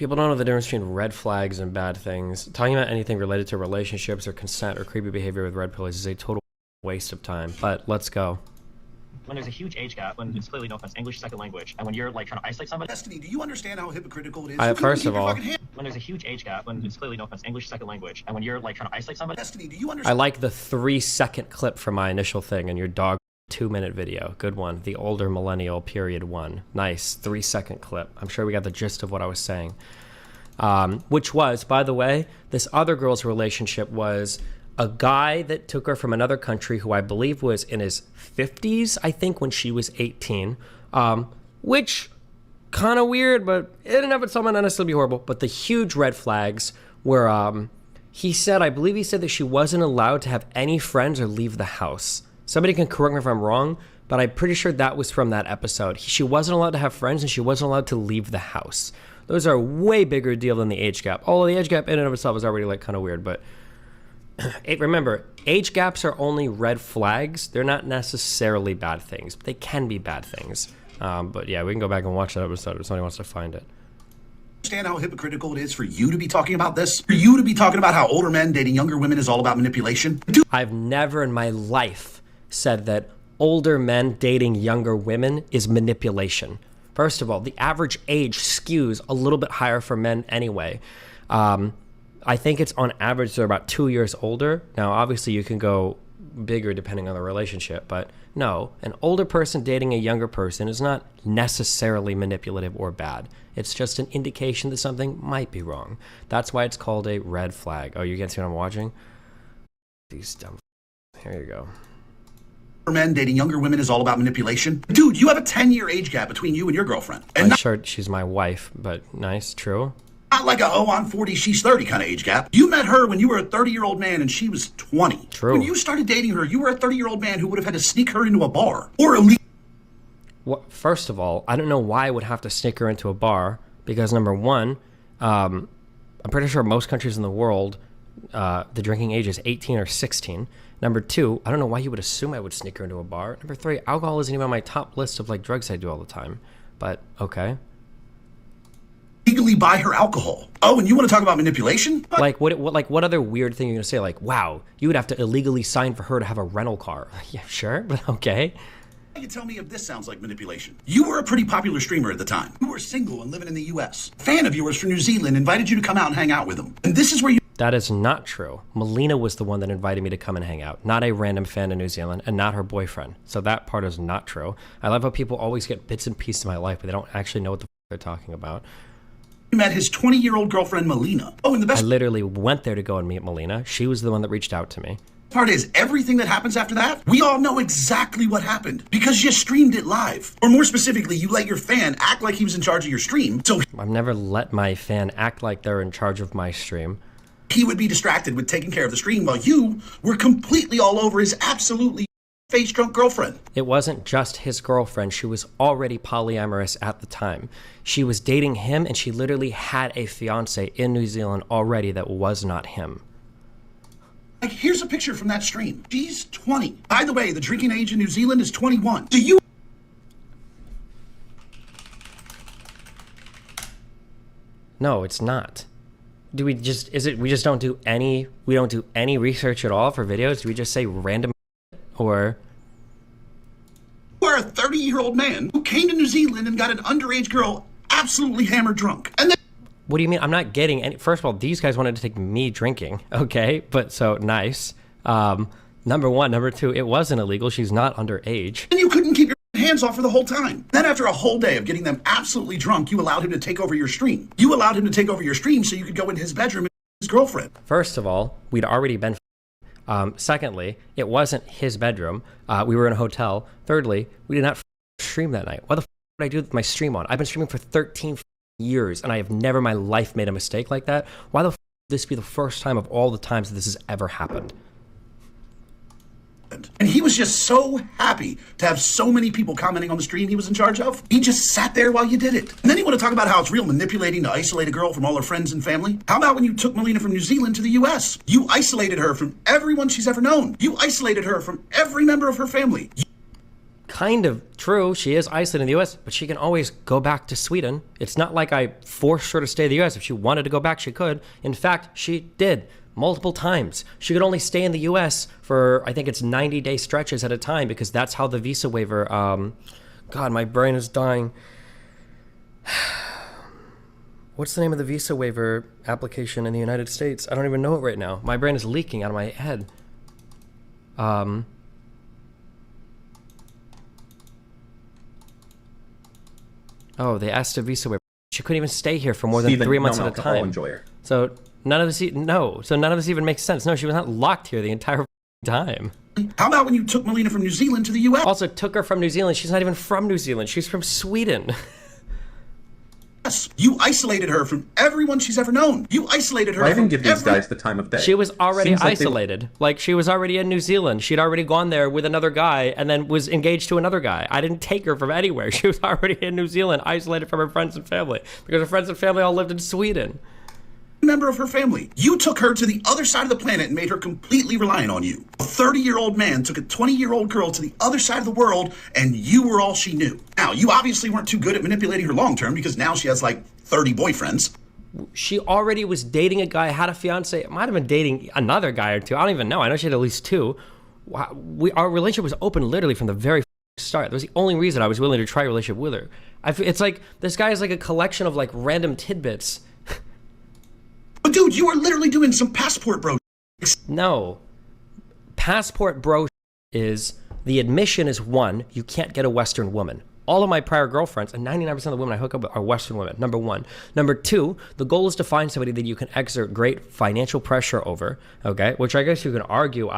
People don't know the difference between red flags and bad things. Talking about anything related to relationships or consent or creepy behavior with red pillars is a total waste of time. But let's go. When there's a huge age gap, when it's clearly, no offense, English second language, and when you're like trying to isolate somebody. Destiny, do you understand how hypocritical it is? First of all, when there's a huge age gap, when it's clearly, no offense, English second language, and when you're like trying to isolate somebody. Destiny, do you understand? I like the 3-second clip from my initial thing and your dog 2-minute video. Good one. The older millennial period one. Nice 3-second clip. I'm sure we got the gist of what I was saying. Which was, by the way, this other girl's relationship was a guy that took her from another country who I believe was in his 50s, I think, when she was 18. Which, kind of weird, but in and of itself might not necessarily be horrible. But the huge red flags were, I believe he said that she wasn't allowed to have any friends or leave the house. Somebody can correct me if I'm wrong, but I'm pretty sure that was from that episode. She wasn't allowed to have friends and she wasn't allowed to leave the house. Those are a way bigger deal than the age gap. Although the age gap in and of itself is already like kind of weird, but remember, age gaps are only red flags. They're not necessarily bad things. They can be bad things. But yeah, we can go back and watch that episode if somebody wants to find it. Understand how hypocritical it is for you to be talking about this? For you to be talking about how older men dating younger women is all about manipulation? I've never in my life said that older men dating younger women is manipulation. First of all, the average age skews a little bit higher for men anyway. I think it's on average they're about 2 years older. Now, obviously, you can go bigger depending on the relationship, but no, an older person dating a younger person is not necessarily manipulative or bad. It's just an indication that something might be wrong. That's why it's called a red flag. Oh, you can't see what I'm watching? These dumb. Here you go. Men dating younger women is all about manipulation. Dude, you have a 10-year age gap between you and your girlfriend. And I'm sure she's my wife, but nice, true. Not like a, oh, I'm 40, she's 30 kind of age gap. You met her when you were a 30-year-old man and she was 20. True. When you started dating her, you were a 30-year-old man who would have had to sneak her into a bar. Or First of all, I don't know why I would have to sneak her into a bar, because number one, I'm pretty sure most countries in the world, the drinking age is 18 or 16. Number two, I don't know why you would assume I would sneak her into a bar. Number three, alcohol isn't even on my top list of like drugs I do all the time. But okay. Legally buy her alcohol. Oh, and you want to talk about manipulation? Like what other weird thing you're gonna say? Like, wow, you would have to illegally sign for her to have a rental car. Yeah, sure, but okay. You tell me if this sounds like manipulation. You were a pretty popular streamer at the time. You were single and living in the US. A fan of yours from New Zealand invited you to come out and hang out with him. And this is where you... That is not true. Melina was the one that invited me to come and hang out, not a random fan in New Zealand, and not her boyfriend. So that part is not true. I love how people always get bits and pieces of my life, but they don't actually know what the they're talking about. You met his 20-year-old girlfriend, Melina. Oh, and the best... I literally went there to go and meet Melina. She was the one that reached out to me. Part is, everything that happens after that, we all know exactly what happened because you streamed it live. Or more specifically, you let your fan act like he was in charge of your stream. So I've never let my fan act like they're in charge of my stream. He would be distracted with taking care of the stream while you were completely all over his absolutely face-drunk girlfriend. It wasn't just his girlfriend. She was already polyamorous at the time. She was dating him, and she literally had a fiance in New Zealand already that was not him. Like, here's a picture from that stream. She's 20. By the way, the drinking age in New Zealand is 21. Do you... No, it's not. Do we just, we just don't do any, we don't do any research at all for videos? Do we just say random or... You are a 30-year-old man who came to New Zealand and got an underage girl absolutely hammered drunk. And then... What do you mean? I'm not getting any... First of all, these guys wanted to take me drinking, okay? But so, nice. Number one. Number two, it wasn't illegal. She's not underage. And you couldn't keep your hands off her the whole time. Then after a whole day of getting them absolutely drunk, you allowed him to take over your stream. You allowed him to take over your stream so you could go in his bedroom and his girlfriend. First of all, we'd already been... secondly, it wasn't his bedroom. We were in a hotel. Thirdly, we did not stream that night. Why the would I do my stream on? I've been streaming for 13 years, and I have never in my life made a mistake like that. Why the would this be the first time of all the times that this has ever happened? And he was just so happy to have so many people commenting on the stream he was in charge of. He just sat there while you did it. And then you want to talk about how it's real manipulating to isolate a girl from all her friends and family? How about when you took Melina from New Zealand to the US? You isolated her from everyone she's ever known. You isolated her from every member of her family. kind of true. She is isolated in the U.S., but she can always go back to Sweden. It's not like I forced her to stay in the U.S. If she wanted to go back, she could. In fact, she did multiple times. She could only stay in the U.S. for, I think it's 90-day stretches at a time, because that's how the visa waiver, God, my brain is dying. What's the name of the visa waiver application in the United States? I don't even know it right now. My brain is leaking out of my head. Oh, they asked a visa waiver. She couldn't even stay here for more than 3 months at a time. Enjoyer. So none of this, so none of this even makes sense. No, she was not locked here the entire time. How about when you took Melina from New Zealand to the U.S.? Also took her from New Zealand. She's not even from New Zealand. She's from Sweden. You isolated her from everyone she's ever known. You isolated her. Why even give these guys the time of day? She was already Seems like isolated. Like, she was already in New Zealand. She'd already gone there with another guy and then was engaged to another guy. I didn't take her from anywhere. She was already in New Zealand, isolated from her friends and family, because her friends and family all lived in Sweden. Member of her family. You took her to the other side of the planet and made her completely reliant on you. A 30-year-old man took a 20-year-old girl to the other side of the world, and you were all she knew. Now, you obviously weren't too good at manipulating her long-term, because now she has like 30 boyfriends. She already was dating a guy, had a fiance, might have been dating another guy or two. I don't even know. I know she had at least two. Our relationship was open literally from the very start. That was the only reason I was willing to try a relationship with her. It's like, this guy is like a collection of like random tidbits. But dude, you are literally doing some passport bro. No. Passport bro is, the admission is one, you can't get a Western woman. All of my prior girlfriends, and 99% of the women I hook up with are Western women, number one. Number two, the goal is to find somebody that you can exert great financial pressure over, okay? Which I guess you can argue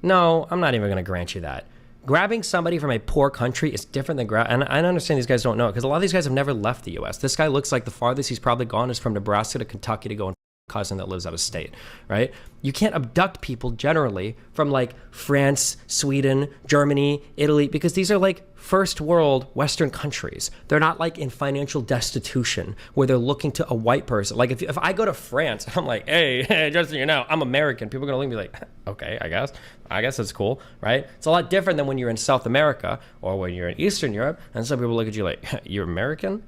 no, I'm not even gonna grant you that. Grabbing somebody from a poor country is different than and I understand these guys don't know, because a lot of these guys have never left the U.S. This guy looks like the farthest he's probably gone is from Nebraska to Kentucky to go and cousin that lives out of state, right? You can't abduct people generally from like France, Sweden, Germany, Italy, because these are like first world Western countries. They're not like in financial destitution where they're looking to a white person. Like if I go to France, I'm like, hey, just so you know, I'm American. People are gonna look at me like, okay, I guess that's cool, right? It's a lot different than when you're in South America or when you're in Eastern Europe, and some people look at you like, you're American?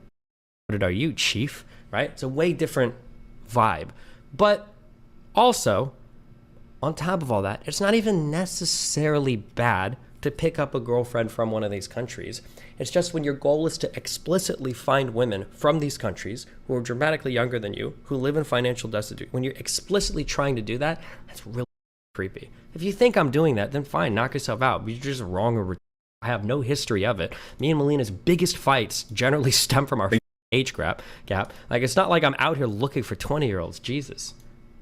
What are you, chief? Right? It's a way different vibe. But also, on top of all that, it's not even necessarily bad to pick up a girlfriend from one of these countries. It's just when your goal is to explicitly find women from these countries who are dramatically younger than you, who live in financial destitution, when you're explicitly trying to do that, that's really creepy. If you think I'm doing that, then fine, knock yourself out. But you're just wrong or I have no history of it. Me and Melina's biggest fights generally stem from our age gap. Like, it's not like I'm out here looking for 20-year-olds. Jesus.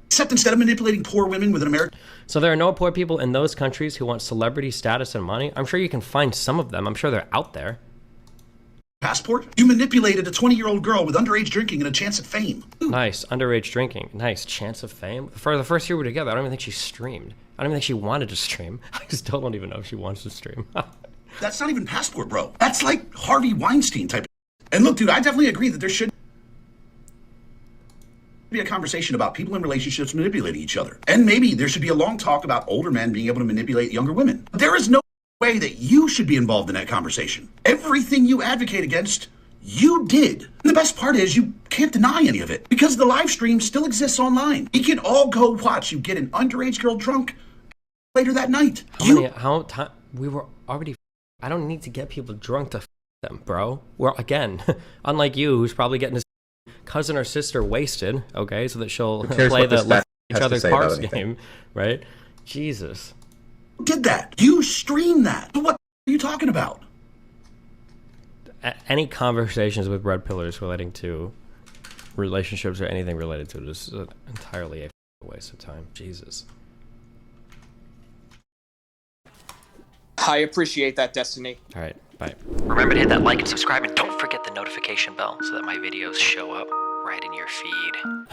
Except instead of manipulating poor women with an American... So there are no poor people in those countries who want celebrity status and money? I'm sure you can find some of them. I'm sure they're out there. Passport? You manipulated a 20-year-old girl with underage drinking and a chance at fame. Ooh. Nice. Underage drinking. Nice. Chance of fame. For the first year we were together, I don't even think she streamed. I don't even think she wanted to stream. I still don't even know if she wants to stream. That's not even passport, bro. That's like Harvey Weinstein type of... And look, dude, I definitely agree that there should be a conversation about people in relationships manipulating each other. And maybe there should be a long talk about older men being able to manipulate younger women. But there is no way that you should be involved in that conversation. Everything you advocate against, you did. And the best part is you can't deny any of it because the live stream still exists online. We can all go watch you get an underage girl drunk later that night. We were already... I don't need to get people drunk to them, bro. Well, again, unlike you, who's probably getting his cousin or sister wasted, okay, so that she'll play the left each other's cards game, right? Jesus. You did that. You streamed that. What are you talking about? Any conversations with red pillars relating to relationships or anything related to it is entirely a waste of time. Jesus. I appreciate that, Destiny. All right, bye. Remember to hit that like and subscribe, and don't forget the notification bell so that my videos show up right in your feed.